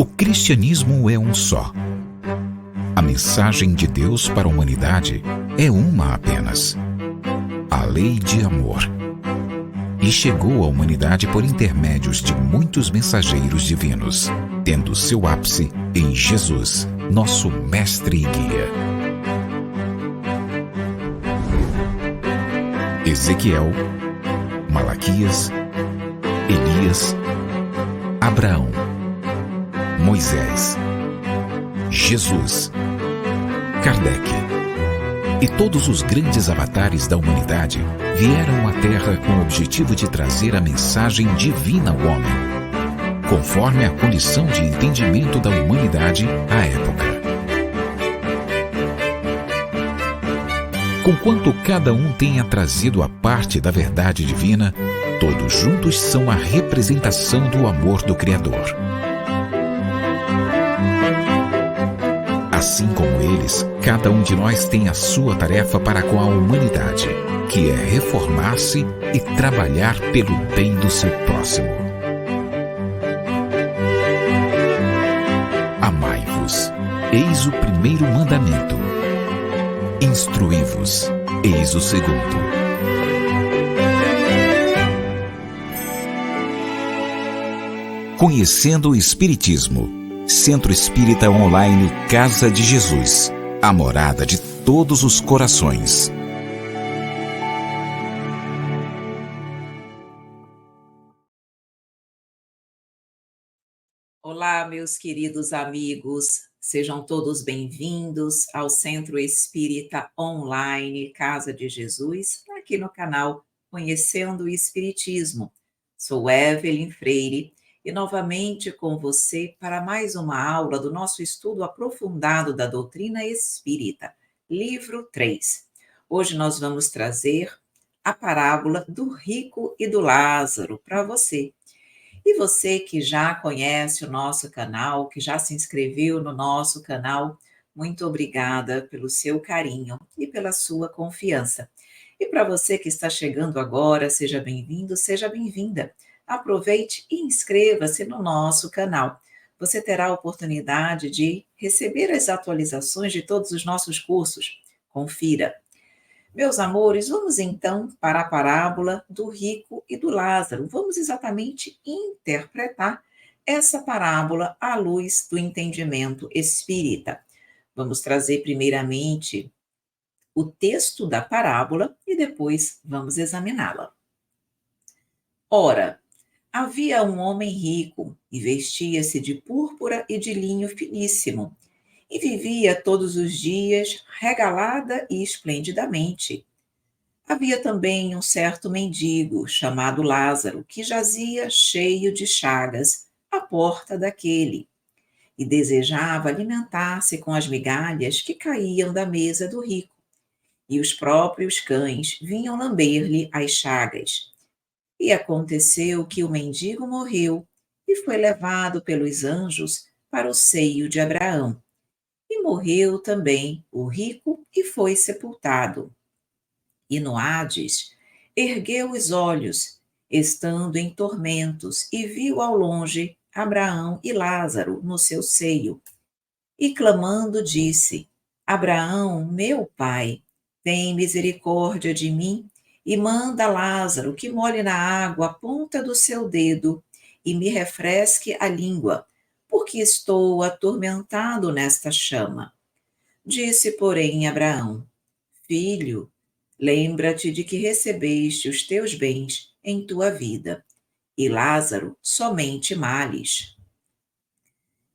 O cristianismo é um só. A mensagem de Deus para a humanidade é uma apenas: a lei de amor. E chegou à humanidade por intermédios de muitos mensageiros divinos, tendo seu ápice em Jesus, nosso mestre e guia. Ezequiel, Malaquias, Elias, Abraão, Moisés, Jesus, Kardec e todos os grandes avatares da humanidade vieram à Terra com o objetivo de trazer a mensagem divina ao homem, conforme a condição de entendimento da humanidade à época. Conquanto cada um tenha trazido a parte da verdade divina, todos juntos são a representação do amor do Criador. Assim como eles, cada um de nós tem a sua tarefa para com a humanidade, que é reformar-se e trabalhar pelo bem do seu próximo. Amai-vos, eis o primeiro mandamento. Instruí-vos, eis o segundo. Conhecendo o Espiritismo. Centro Espírita Online Casa de Jesus, a morada de todos os corações. Olá, meus queridos amigos, sejam todos bem-vindos ao Centro Espírita Online Casa de Jesus, aqui no canal Conhecendo o Espiritismo. Sou Evelyn Freire e novamente com você para mais uma aula do nosso estudo aprofundado da doutrina espírita, livro 3. Hoje nós vamos trazer a parábola do rico e do Lázaro para você. E você que já conhece o nosso canal, que já se inscreveu no nosso canal, muito obrigada pelo seu carinho e pela sua confiança. E para você que está chegando agora, seja bem-vindo, seja bem-vinda. Aproveite e inscreva-se no nosso canal. Você terá a oportunidade de receber as atualizações de todos os nossos cursos. Confira. Meus amores, vamos então para a parábola do rico e do Lázaro. Vamos exatamente interpretar essa parábola à luz do entendimento espírita. Vamos trazer primeiramente o texto da parábola e depois vamos examiná-la. Ora, havia um homem rico e vestia-se de púrpura e de linho finíssimo, e vivia todos os dias regalada e esplendidamente. Havia também um certo mendigo, chamado Lázaro, que jazia cheio de chagas à porta daquele, e desejava alimentar-se com as migalhas que caíam da mesa do rico, e os próprios cães vinham lamber-lhe as chagas. E aconteceu que o mendigo morreu e foi levado pelos anjos para o seio de Abraão. E morreu também o rico e foi sepultado. E no Hades ergueu os olhos, estando em tormentos, e viu ao longe Abraão e Lázaro no seu seio. E clamando disse: Abraão, meu pai, tem misericórdia de mim e manda Lázaro que molhe na água a ponta do seu dedo e me refresque a língua, porque estou atormentado nesta chama. Disse, porém, Abraão: Filho, lembra-te de que recebeste os teus bens em tua vida, e Lázaro somente males.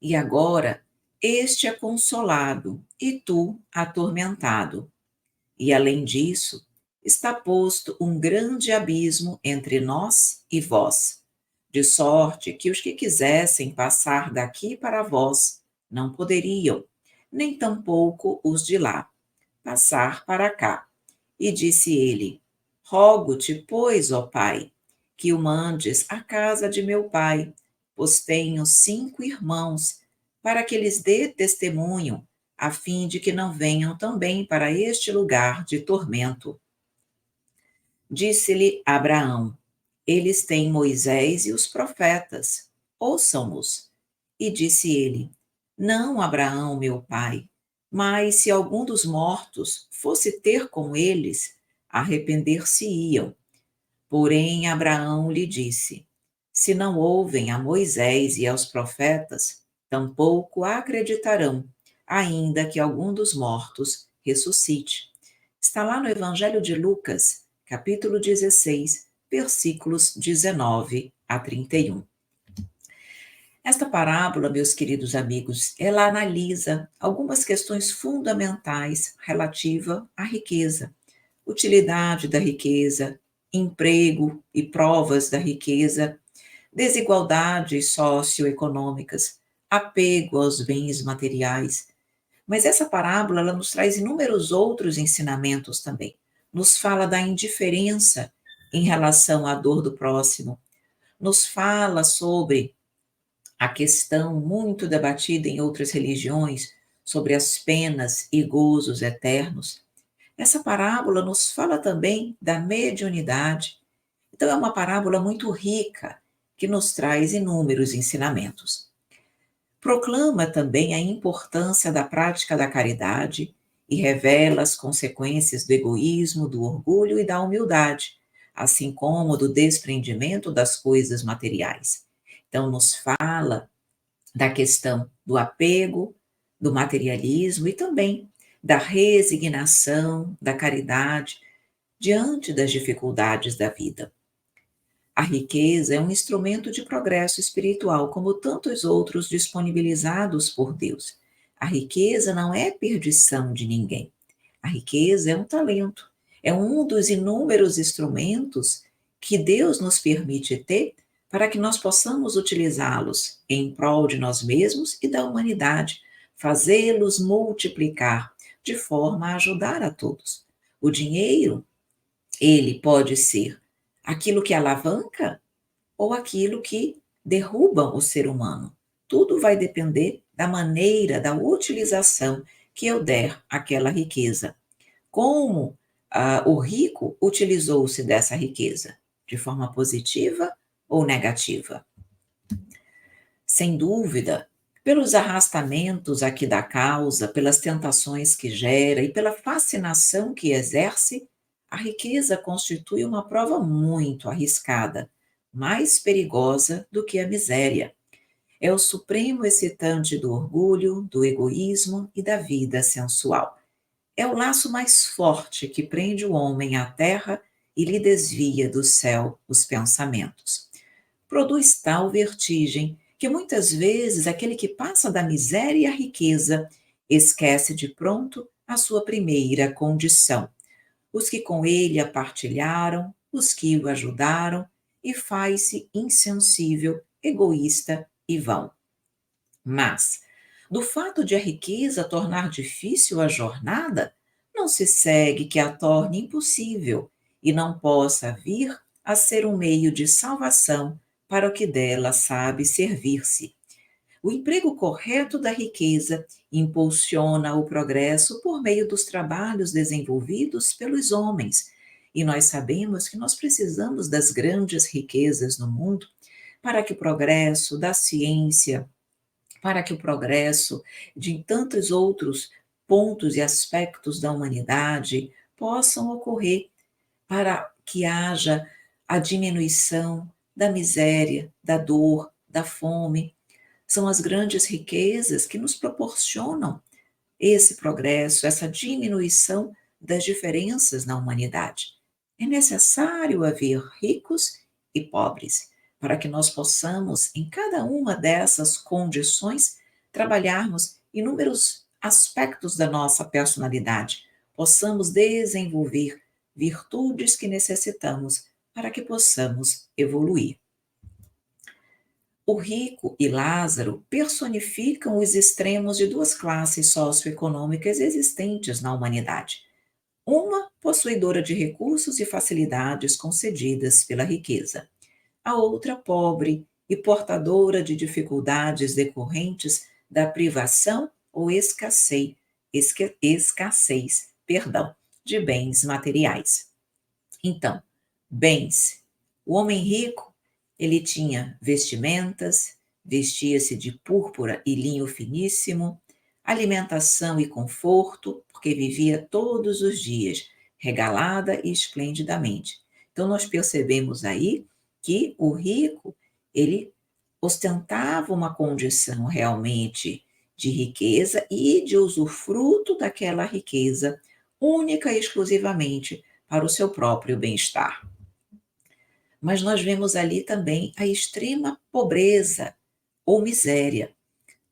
E agora este é consolado, e tu atormentado. E além disso, está posto um grande abismo entre nós e vós, de sorte que os que quisessem passar daqui para vós não poderiam, nem tampouco os de lá, passar para cá. E disse ele: Rogo-te, pois, ó Pai, que o mandes à casa de meu pai, pois tenho 5 irmãos, para que lhes dê testemunho, a fim de que não venham também para este lugar de tormento. Disse-lhe Abraão: Eles têm Moisés e os profetas, ouçam-nos. E disse ele: Não, Abraão, meu pai, mas se algum dos mortos fosse ter com eles, arrepender-se-iam. Porém, Abraão lhe disse: Se não ouvem a Moisés e aos profetas, tampouco acreditarão, ainda que algum dos mortos ressuscite. Está lá no Evangelho de Lucas, capítulo 16, versículos 19 a 31. Esta parábola, meus queridos amigos, ela analisa algumas questões fundamentais relativas à riqueza, utilidade da riqueza, emprego e provas da riqueza, desigualdades socioeconômicas, apego aos bens materiais. Mas essa parábola ela nos traz inúmeros outros ensinamentos também. Nos fala da indiferença em relação à dor do próximo, nos fala sobre a questão muito debatida em outras religiões sobre as penas e gozos eternos. Essa parábola nos fala também da mediunidade. Então, é uma parábola muito rica que nos traz inúmeros ensinamentos. Proclama também a importância da prática da caridade e revela as consequências do egoísmo, do orgulho e da humildade, assim como do desprendimento das coisas materiais. Então, nos fala da questão do apego, do materialismo e também da resignação, da caridade diante das dificuldades da vida. A riqueza é um instrumento de progresso espiritual, como tantos outros disponibilizados por Deus. A riqueza não é perdição de ninguém. A riqueza é um talento, é um dos inúmeros instrumentos que Deus nos permite ter para que nós possamos utilizá-los em prol de nós mesmos e da humanidade, fazê-los multiplicar de forma a ajudar a todos. O dinheiro, ele pode ser aquilo que alavanca ou aquilo que derruba o ser humano. Tudo vai depender da maneira, da utilização que eu der àquela riqueza. Como o rico utilizou-se dessa riqueza? De forma positiva ou negativa? Sem dúvida, pelos arrastamentos aqui da causa, pelas tentações que gera e pela fascinação que exerce, a riqueza constitui uma prova muito arriscada, mais perigosa do que a miséria. É o supremo excitante do orgulho, do egoísmo e da vida sensual. É o laço mais forte que prende o homem à terra e lhe desvia do céu os pensamentos. Produz tal vertigem que muitas vezes aquele que passa da miséria à riqueza esquece de pronto a sua primeira condição. Os que com ele a partilharam, os que o ajudaram, e faz-se insensível, egoísta e vão. Mas, do fato de a riqueza tornar difícil a jornada, não se segue que a torne impossível e não possa vir a ser um meio de salvação para o que dela sabe servir-se. O emprego correto da riqueza impulsiona o progresso por meio dos trabalhos desenvolvidos pelos homens. E nós sabemos que nós precisamos das grandes riquezas no mundo para que o progresso da ciência, para que o progresso de tantos outros pontos e aspectos da humanidade possam ocorrer, para que haja a diminuição da miséria, da dor, da fome. São as grandes riquezas que nos proporcionam esse progresso, essa diminuição das diferenças na humanidade. É necessário haver ricos e pobres, para que nós possamos, em cada uma dessas condições, trabalharmos inúmeros aspectos da nossa personalidade, possamos desenvolver virtudes que necessitamos para que possamos evoluir. O rico e Lázaro personificam os extremos de duas classes socioeconômicas existentes na humanidade. Uma possuidora de recursos e facilidades concedidas pela riqueza, a outra pobre e portadora de dificuldades decorrentes da privação ou escassez, de bens materiais. Então, bens. O homem rico, ele tinha vestimentas, vestia-se de púrpura e linho finíssimo, alimentação e conforto, porque vivia todos os dias, regalada e esplendidamente. Então, nós percebemos aí que o rico, ele ostentava uma condição realmente de riqueza e de usufruto daquela riqueza, única e exclusivamente para o seu próprio bem-estar. Mas nós vemos ali também a extrema pobreza ou miséria.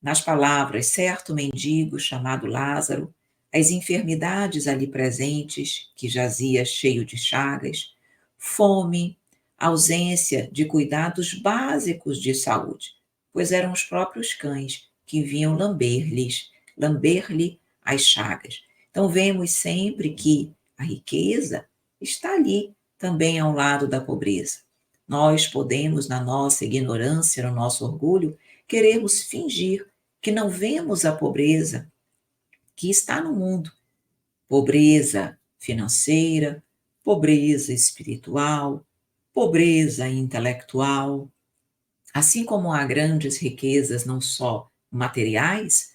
Nas palavras certo mendigo chamado Lázaro, as enfermidades ali presentes, que jazia cheio de chagas, fome, ausência de cuidados básicos de saúde, pois eram os próprios cães que vinham lamber-lhe as chagas. Então vemos sempre que a riqueza está ali também ao lado da pobreza. Nós podemos, na nossa ignorância, no nosso orgulho, queremos fingir que não vemos a pobreza que está no mundo. Pobreza financeira, pobreza espiritual, pobreza intelectual. Assim como há grandes riquezas não só materiais,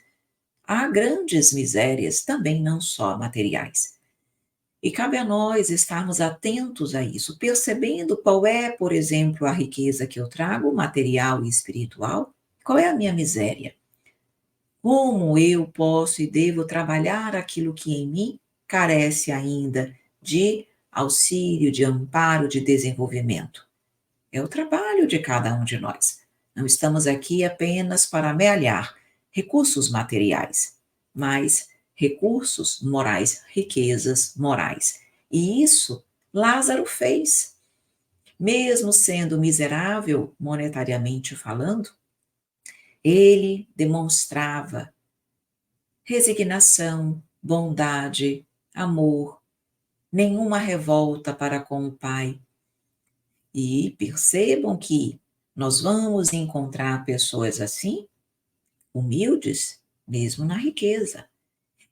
há grandes misérias também não só materiais. E cabe a nós estarmos atentos a isso, percebendo qual é, por exemplo, a riqueza que eu trago, material e espiritual, qual é a minha miséria. Como eu posso e devo trabalhar aquilo que em mim carece ainda de auxílio, de amparo, de desenvolvimento? É o trabalho de cada um de nós. Não estamos aqui apenas para amealhar recursos materiais, mas recursos morais, riquezas morais. E isso Lázaro fez. Mesmo sendo miserável, monetariamente falando, ele demonstrava resignação, bondade, amor, nenhuma revolta para com o Pai. E percebam que nós vamos encontrar pessoas assim, humildes, mesmo na riqueza.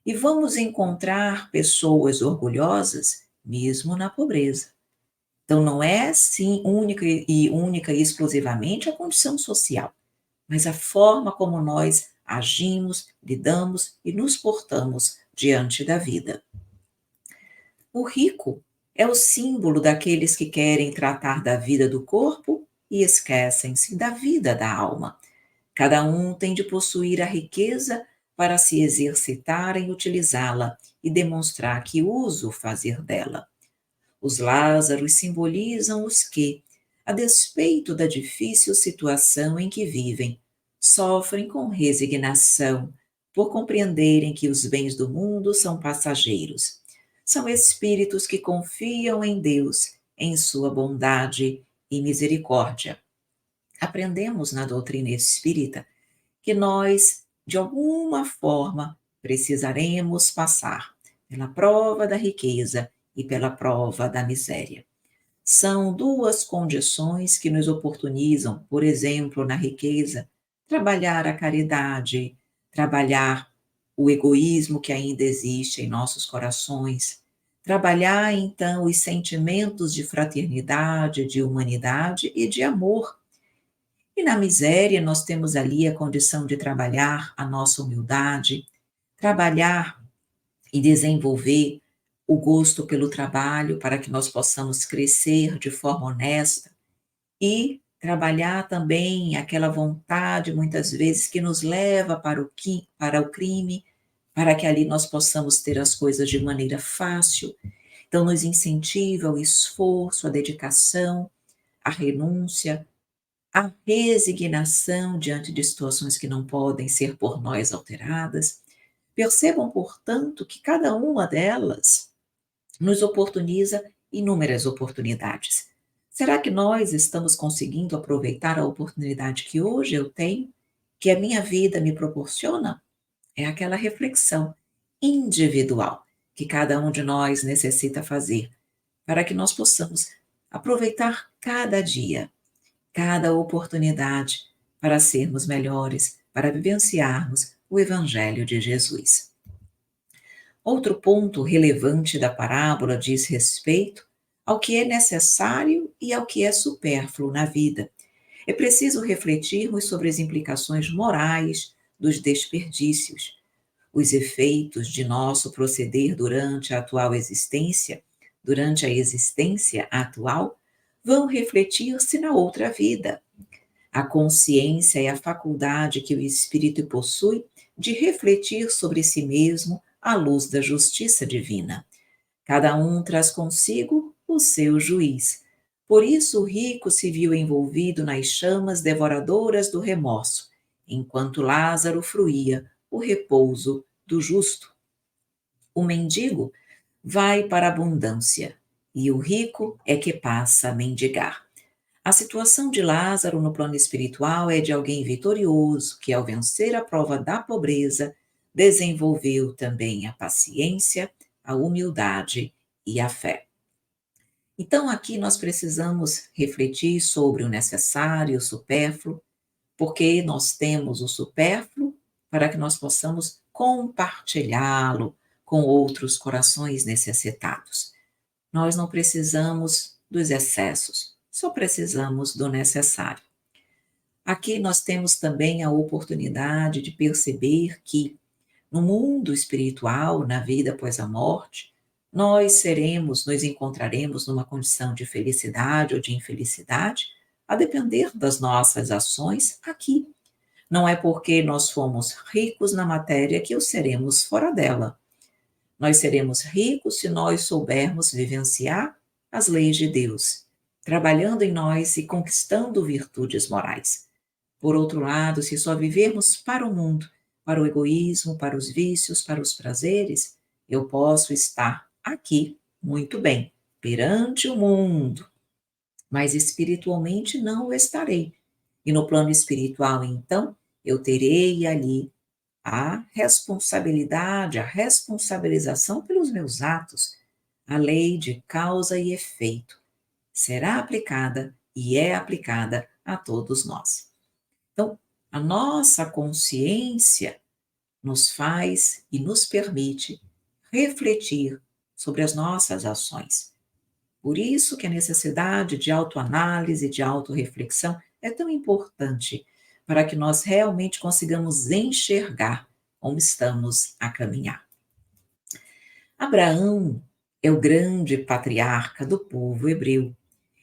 E vamos encontrar pessoas orgulhosas, mesmo na pobreza. Então não é sim única e exclusivamente a condição social, mas a forma como nós agimos, lidamos e nos portamos diante da vida. O rico é o símbolo daqueles que querem tratar da vida do corpo e esquecem-se da vida da alma. Cada um tem de possuir a riqueza para se exercitar em utilizá-la e demonstrar que uso fazer dela. Os Lázaros simbolizam os que, a despeito da difícil situação em que vivem, sofrem com resignação por compreenderem que os bens do mundo são passageiros. São espíritos que confiam em Deus, em sua bondade e misericórdia. Aprendemos na doutrina espírita que nós, de alguma forma, precisaremos passar pela prova da riqueza e pela prova da miséria. São duas condições que nos oportunizam, por exemplo, na riqueza, trabalhar a caridade, trabalhar o egoísmo que ainda existe em nossos corações, trabalhar então os sentimentos de fraternidade, de humanidade e de amor. E na miséria nós temos ali a condição de trabalhar a nossa humildade, trabalhar e desenvolver o gosto pelo trabalho para que nós possamos crescer de forma honesta e trabalhar também aquela vontade, muitas vezes, que nos leva para o crime, para que ali nós possamos ter as coisas de maneira fácil. Então, nos incentiva o esforço, a dedicação, a renúncia, a resignação diante de situações que não podem ser por nós alteradas. Percebam, portanto, que cada uma delas nos oportuniza inúmeras oportunidades. Será que nós estamos conseguindo aproveitar a oportunidade que hoje eu tenho, que a minha vida me proporciona? É aquela reflexão individual que cada um de nós necessita fazer para que nós possamos aproveitar cada dia, cada oportunidade para sermos melhores, para vivenciarmos o Evangelho de Jesus. Outro ponto relevante da parábola diz respeito ao que é necessário e ao que é supérfluo na vida. É preciso refletirmos sobre as implicações morais dos desperdícios, os efeitos de nosso proceder durante a existência atual, vão refletir-se na outra vida. A consciência é a faculdade que o espírito possui de refletir sobre si mesmo à luz da justiça divina. Cada um traz consigo o seu juiz. Por isso o rico se viu envolvido nas chamas devoradoras do remorso, enquanto Lázaro fruía o repouso do justo. O mendigo vai para a abundância, e o rico é que passa a mendigar. A situação de Lázaro no plano espiritual é de alguém vitorioso, que, ao vencer a prova da pobreza, desenvolveu também a paciência, a humildade e a fé. Então, aqui nós precisamos refletir sobre o necessário e o supérfluo, porque nós temos o supérfluo para que nós possamos compartilhá-lo com outros corações necessitados. Nós não precisamos dos excessos, só precisamos do necessário. Aqui nós temos também a oportunidade de perceber que no mundo espiritual, na vida após a morte, nos encontraremos numa condição de felicidade ou de infelicidade, a depender das nossas ações aqui. Não é porque nós fomos ricos na matéria que o seremos fora dela. Nós seremos ricos se nós soubermos vivenciar as leis de Deus, trabalhando em nós e conquistando virtudes morais. Por outro lado, se só vivermos para o mundo, para o egoísmo, para os vícios, para os prazeres, eu posso estar aqui muito bem, perante o mundo, mas espiritualmente não o estarei. E no plano espiritual, então, eu terei ali a responsabilidade, a responsabilização pelos meus atos. A lei de causa e efeito será aplicada e é aplicada a todos nós. Então, a nossa consciência nos faz e nos permite refletir sobre as nossas ações. Por isso que a necessidade de autoanálise, de autorreflexão é tão importante para que nós realmente consigamos enxergar como estamos a caminhar. Abraão é o grande patriarca do povo hebreu.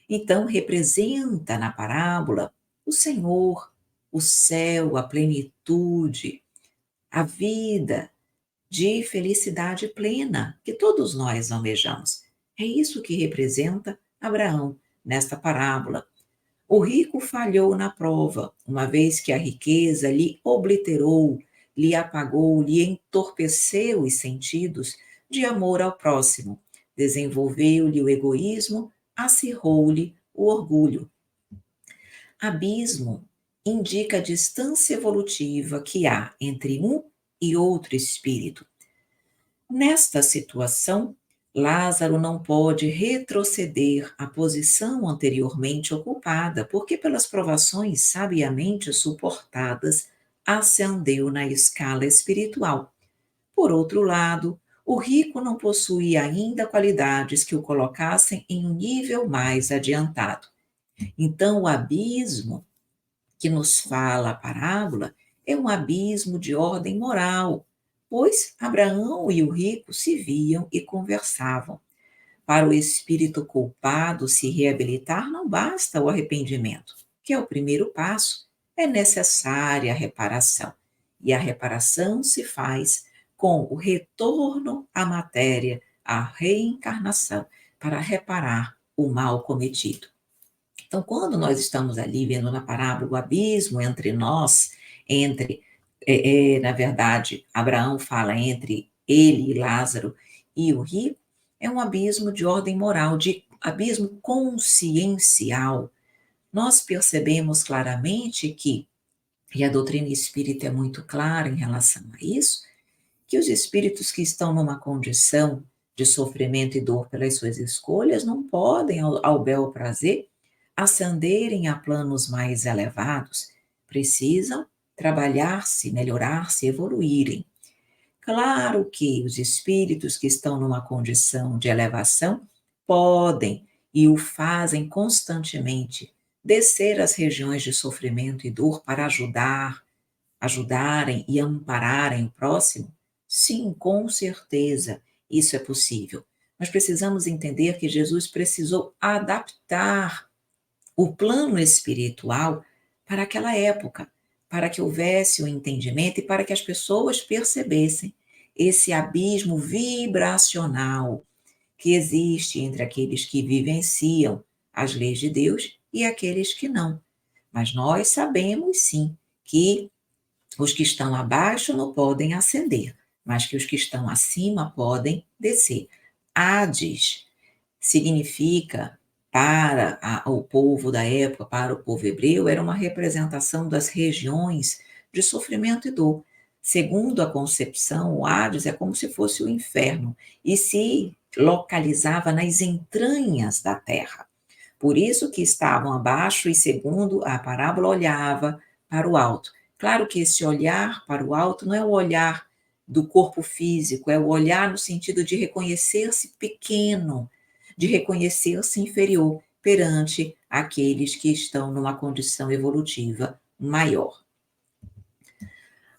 Então, representa na parábola o Senhor, o céu, a plenitude, a vida de felicidade plena que todos nós almejamos. É isso que representa Abraão nesta parábola. O rico falhou na prova, uma vez que a riqueza lhe obliterou, lhe apagou, lhe entorpeceu os sentidos de amor ao próximo, desenvolveu-lhe o egoísmo, acirrou-lhe o orgulho. Abismo indica a distância evolutiva que há entre um e outro espírito. Nesta situação, Lázaro não pode retroceder à posição anteriormente ocupada, porque pelas provações sabiamente suportadas, ascendeu na escala espiritual. Por outro lado, o rico não possui ainda qualidades que o colocassem em um nível mais adiantado. Então, o abismo que nos fala a parábola é um abismo de ordem moral, pois Abraão e o rico se viam e conversavam. Para o espírito culpado se reabilitar, não basta o arrependimento, que é o primeiro passo, é necessária a reparação. E a reparação se faz com o retorno à matéria, a reencarnação, para reparar o mal cometido. Então, quando nós estamos ali vendo na parábola o abismo entre nós, na verdade, Abraão fala entre ele e Lázaro e o rico, é um abismo de ordem moral, de abismo consciencial. Nós percebemos claramente que, e a doutrina espírita é muito clara em relação a isso, que os espíritos que estão numa condição de sofrimento e dor pelas suas escolhas não podem, ao bel prazer, ascenderem a planos mais elevados, precisam trabalhar-se, melhorar-se, evoluírem. Claro que os espíritos que estão numa condição de elevação podem e o fazem constantemente descer às regiões de sofrimento e dor para ajudarem e ampararem o próximo? Sim, com certeza, isso é possível. Nós precisamos entender que Jesus precisou adaptar o plano espiritual para aquela época, para que houvesse o entendimento e para que as pessoas percebessem esse abismo vibracional que existe entre aqueles que vivenciam as leis de Deus e aqueles que não. Mas nós sabemos sim que os que estão abaixo não podem ascender, mas que os que estão acima podem descer. Hades significa, para o povo da época, para o povo hebreu, era uma representação das regiões de sofrimento e dor. Segundo a concepção, o Hades é como se fosse o inferno e se localizava nas entranhas da terra. Por isso que estavam abaixo e, segundo a parábola, olhava para o alto. Claro que esse olhar para o alto não é o olhar do corpo físico, é o olhar no sentido de reconhecer-se pequeno, de reconhecer-se inferior perante aqueles que estão numa condição evolutiva maior.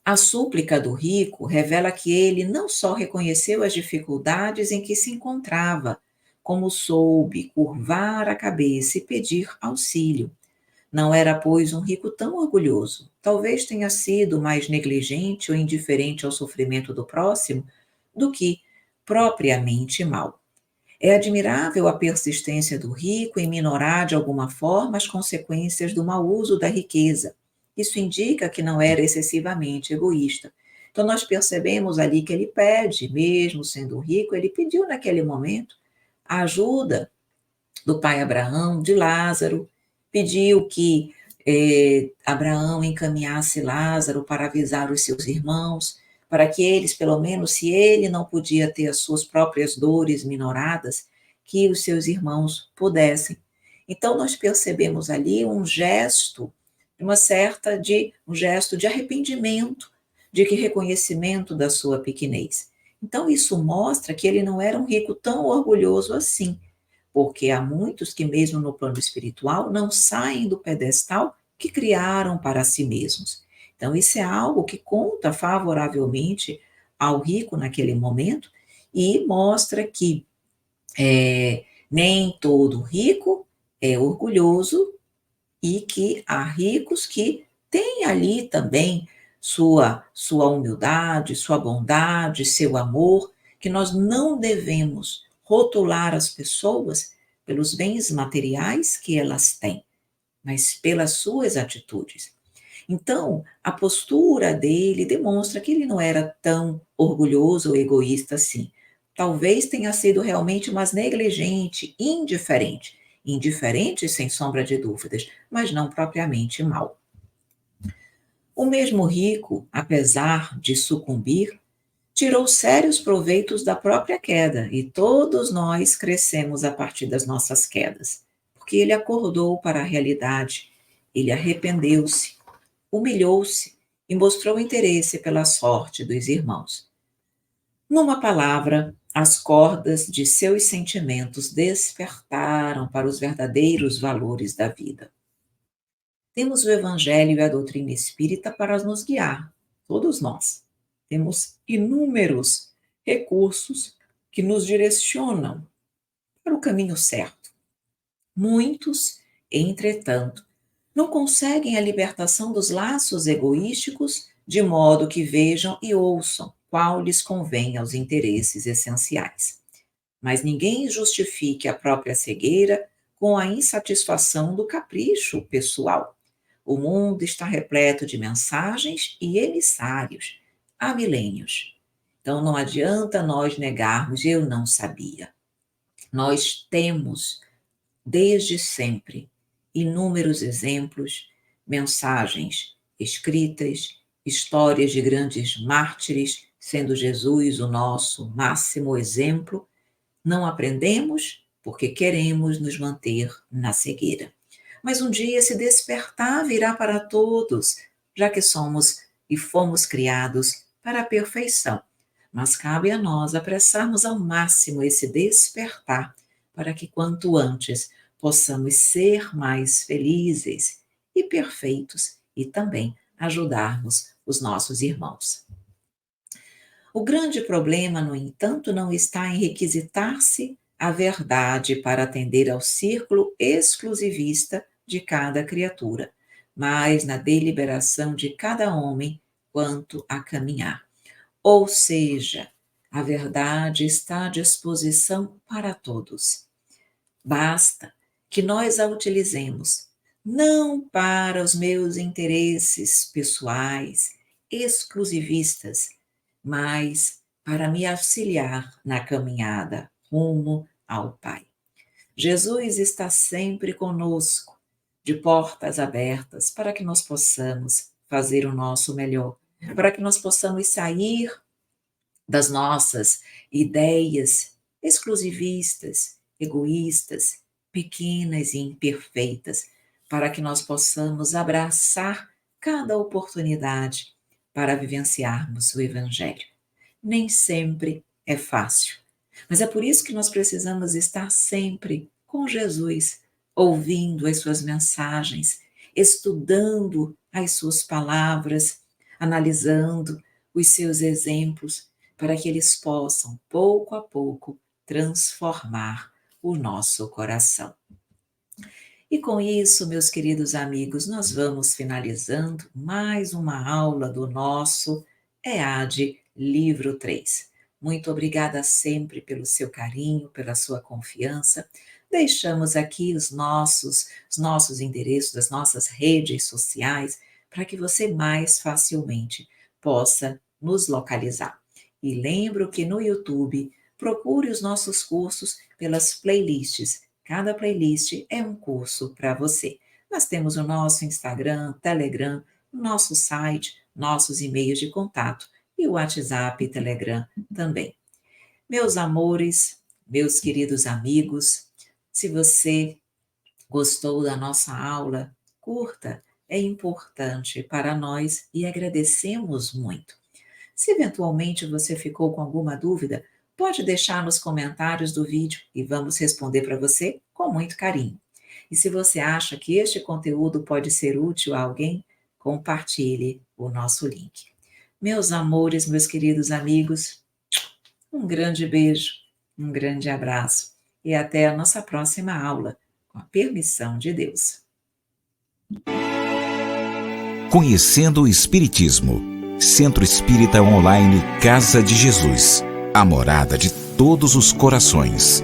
A súplica do rico revela que ele não só reconheceu as dificuldades em que se encontrava, como soube curvar a cabeça e pedir auxílio. Não era, pois, um rico tão orgulhoso. Talvez tenha sido mais negligente ou indiferente ao sofrimento do próximo do que propriamente mau. É admirável a persistência do rico em minorar de alguma forma as consequências do mau uso da riqueza. Isso indica que não era excessivamente egoísta. Então, nós percebemos ali que ele pede, mesmo sendo rico, ele pediu naquele momento a ajuda do pai Abraão, de Lázaro, pediu que Abraão encaminhasse Lázaro para avisar os seus irmãos, para que eles, pelo menos, se ele não podia ter as suas próprias dores minoradas, que os seus irmãos pudessem. Então, nós percebemos ali um gesto, um gesto de arrependimento, de que reconhecimento da sua pequenez. Então, isso mostra que ele não era um rico tão orgulhoso assim, porque há muitos que, mesmo no plano espiritual, não saem do pedestal que criaram para si mesmos. Então, isso é algo que conta favoravelmente ao rico naquele momento e mostra que nem todo rico é orgulhoso e que há ricos que têm ali também sua humildade, sua bondade, seu amor, que nós não devemos rotular as pessoas pelos bens materiais que elas têm, mas pelas suas atitudes. Então, a postura dele demonstra que ele não era tão orgulhoso ou egoísta assim. Talvez tenha sido realmente mais negligente, indiferente. Indiferente, sem sombra de dúvidas, mas não propriamente mal. O mesmo rico, apesar de sucumbir, tirou sérios proveitos da própria queda, e todos nós crescemos a partir das nossas quedas, porque ele acordou para a realidade, ele arrependeu-se, humilhou-se e mostrou interesse pela sorte dos irmãos. Numa palavra, as cordas de seus sentimentos despertaram para os verdadeiros valores da vida. Temos o Evangelho e a doutrina espírita para nos guiar, todos nós. Temos inúmeros recursos que nos direcionam para o caminho certo. Muitos, entretanto, não conseguem a libertação dos laços egoísticos de modo que vejam e ouçam qual lhes convém aos interesses essenciais. Mas ninguém justifique a própria cegueira com a insatisfação do capricho pessoal. O mundo está repleto de mensagens e emissários há milênios. Então não adianta nós negarmos, eu não sabia. Nós temos, desde sempre, inúmeros exemplos, mensagens escritas, histórias de grandes mártires, sendo Jesus o nosso máximo exemplo. Não aprendemos porque queremos nos manter na cegueira. Mas um dia esse despertar virá para todos, já que somos e fomos criados para a perfeição. Mas cabe a nós apressarmos ao máximo esse despertar, para que quanto antes possamos ser mais felizes e perfeitos e também ajudarmos os nossos irmãos. O grande problema, no entanto, não está em requisitar-se a verdade para atender ao círculo exclusivista de cada criatura, mas na deliberação de cada homem quanto a caminhar. Ou seja, a verdade está à disposição para todos. Basta que nós a utilizemos, não para os meus interesses pessoais, exclusivistas, mas para me auxiliar na caminhada rumo ao Pai. Jesus está sempre conosco, de portas abertas, para que nós possamos fazer o nosso melhor, para que nós possamos sair das nossas ideias exclusivistas, egoístas, pequenas e imperfeitas, para que nós possamos abraçar cada oportunidade para vivenciarmos o Evangelho. Nem sempre é fácil, mas é por isso que nós precisamos estar sempre com Jesus, ouvindo as suas mensagens, estudando as suas palavras, analisando os seus exemplos, para que eles possam, pouco a pouco, transformar o nosso coração. E com isso, meus queridos amigos, nós vamos finalizando mais uma aula do nosso EAD Livro 3. Muito obrigada sempre pelo seu carinho, pela sua confiança. Deixamos aqui os nossos endereços das nossas redes sociais para que você mais facilmente possa nos localizar. E lembro que no YouTube, procure os nossos cursos pelas playlists. Cada playlist é um curso para você. Nós temos o nosso Instagram, Telegram, nosso site, nossos e-mails de contato e o WhatsApp e Telegram também. Meus amores, meus queridos amigos, se você gostou da nossa aula, curta, é importante para nós e agradecemos muito. Se eventualmente você ficou com alguma dúvida, pode deixar nos comentários do vídeo e vamos responder para você com muito carinho. E se você acha que este conteúdo pode ser útil a alguém, compartilhe o nosso link. Meus amores, meus queridos amigos, um grande beijo, um grande abraço e até a nossa próxima aula, com a permissão de Deus. Conhecendo o Espiritismo. Centro Espírita Online Casa de Jesus. A morada de todos os corações.